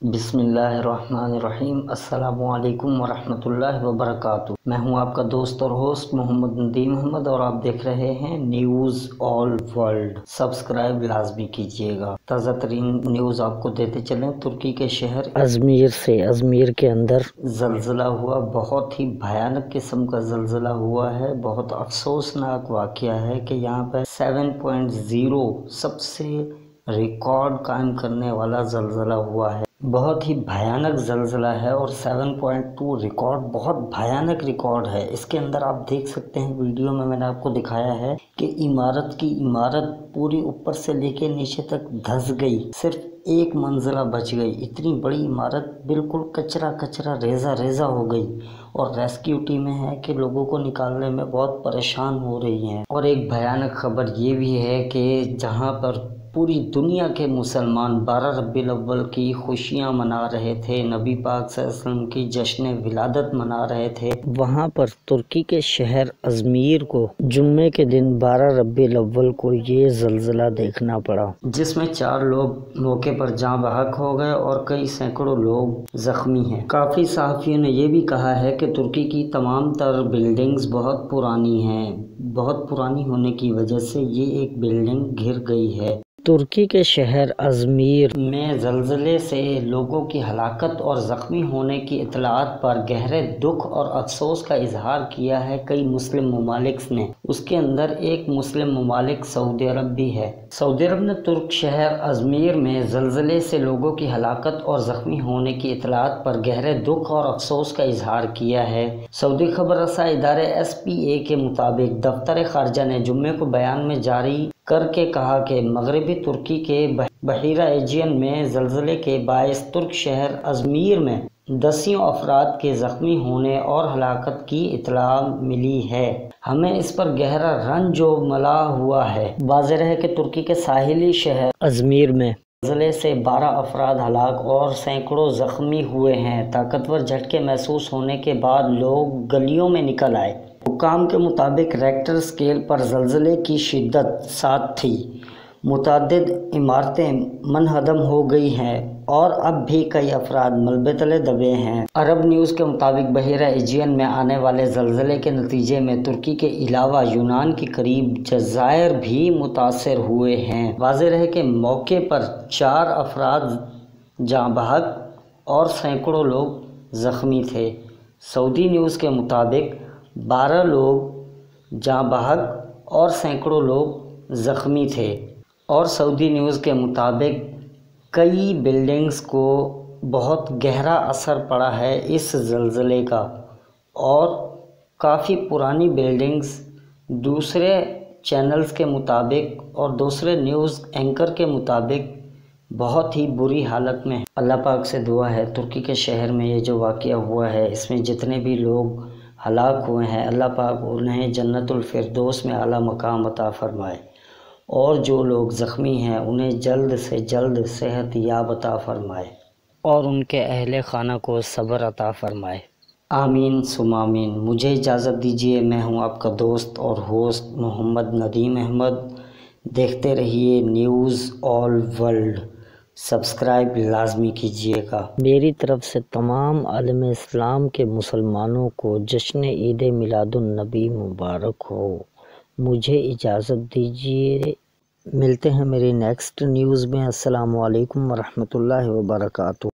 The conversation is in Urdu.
بسم اللہ الرحمن الرحیم۔ السلام علیکم ورحمۃ اللہ وبرکاتہ۔ میں ہوں آپ کا دوست اور ہوسٹ محمد ندیم احمد اور آپ دیکھ رہے ہیں نیوز آل ورلڈ۔ سبسکرائب لازمی کیجیے گا۔ تازہ ترین نیوز آپ کو دیتے چلیں۔ ترکی کے شہر ازمیر کے اندر زلزلہ ہوا۔ بہت ہی بھیانک قسم کا زلزلہ ہوا ہے۔ بہت افسوسناک واقعہ ہے کہ یہاں پہ 7.0 سب سے ریکارڈ قائم کرنے والا زلزلہ ہوا ہے۔ بہت ہی بھیانک زلزلہ ہے اور 7.2 ریکارڈ بہت بھیانک ریکارڈ ہے۔ اس کے اندر آپ دیکھ سکتے ہیں، ویڈیو میں نے آپ کو دکھایا ہے کہ عمارت کی عمارت پوری اوپر سے لے کے نیچے تک دھس گئی، صرف ایک منزلہ بچ گئی۔ اتنی بڑی عمارت بالکل کچرا ریزہ ہو گئی اور ریسکیو ٹیمیں ہیں کہ لوگوں کو نکالنے میں بہت پریشان ہو رہی ہیں۔ اور ایک بھیانک خبر یہ بھی ہے کہ جہاں پر پوری دنیا کے مسلمان 12 ربیع الاول کی خوشیاں منا رہے تھے، نبی پاک صلی اللہ علیہ وسلم کی جشن ولادت منا رہے تھے، وہاں پر ترکی کے شہر ازمیر کو جمعے کے دن 12 ربیع الاول کو یہ زلزلہ دیکھنا پڑا، جس میں 4 لوگ موقع پر جاں بحق ہو گئے اور کئی سینکڑوں لوگ زخمی ہیں۔ کافی صحافیوں نے یہ بھی کہا ہے کہ ترکی کی تمام تر بلڈنگز بہت پرانی ہیں، بہت پرانی ہونے کی وجہ سے یہ ایک بلڈنگ گر گئی ہے۔ ترکی کے شہر ازمیر میں زلزلے سے لوگوں کی ہلاکت اور زخمی ہونے کی اطلاعات پر گہرے دکھ اور افسوس کا اظہار کیا ہے کئی مسلم ممالک نے۔ اس کے اندر ایک مسلم ممالک سعودی عرب بھی ہے۔ سعودی عرب نے ترک شہر ازمیر میں زلزلے سے لوگوں کی ہلاکت اور زخمی ہونے کی اطلاعات پر گہرے دکھ اور افسوس کا اظہار کیا ہے۔ سعودی خبر رساں ادارے SPA کے مطابق دفتر خارجہ نے جمعے کو بیان میں جاری کر کے کہا کہ مغربی ترکی کے بحیرہ ایجین میں زلزلے کے باعث ترک شہر ازمیر میں 10 افراد کے زخمی ہونے اور ہلاکت کی اطلاع ملی ہے۔ ہمیں اس پر گہرا رنج و ملال ہوا ہے۔ واضح ہے کہ ترکی کے ساحلی شہر ازمیر میں زلزلے سے 12 افراد ہلاک اور سینکڑوں زخمی ہوئے ہیں۔ طاقتور جھٹکے محسوس ہونے کے بعد لوگ گلیوں میں نکل آئے۔ حکام کے مطابق ریکٹر اسکیل پر زلزلے کی شدت 7 تھی۔ متعدد عمارتیں منہدم ہو گئی ہیں اور اب بھی کئی افراد ملبے تلے دبے ہیں۔ عرب نیوز کے مطابق بحیرہ ایجین میں آنے والے زلزلے کے نتیجے میں ترکی کے علاوہ یونان کے قریب جزائر بھی متاثر ہوئے ہیں۔ واضح ہے کہ موقع پر 4 افراد جاں بحق اور سینکڑوں لوگ زخمی تھے۔ سعودی نیوز کے مطابق 12 لوگ جاں بحق اور سینکڑوں لوگ زخمی تھے اور سعودی نیوز کے مطابق کئی بلڈنگز کو بہت گہرا اثر پڑا ہے اس زلزلے کا اور کافی پرانی بلڈنگز دوسرے چینلز کے مطابق اور دوسرے نیوز اینکر کے مطابق بہت ہی بری حالت میں۔ اللہ پاک سے دعا ہے ترکی کے شہر میں یہ جو واقعہ ہوا ہے، اس میں جتنے بھی لوگ ہلاک ہوئے ہیں، اللہ پاک انہیں جنت الفردوس میں اعلیٰ مقام عطا فرمائے، اور جو لوگ زخمی ہیں انہیں جلد سے جلد صحت یاب عطا فرمائے اور ان کے اہل خانہ کو صبر عطا فرمائے۔ آمین ثم آمین۔ مجھے اجازت دیجیے، میں ہوں آپ کا دوست اور ہوسٹ محمد ندیم احمد۔ دیکھتے رہیے نیوز آل ورلڈ۔ سبسکرائب لازمی کیجیے گا۔ میری طرف سے تمام عالم اسلام کے مسلمانوں کو جشن عید میلاد النبی مبارک ہو۔ مجھے اجازت دیجیے، ملتے ہیں میری نیکسٹ نیوز میں۔ السلام علیکم ورحمۃ اللہ وبرکاتہ۔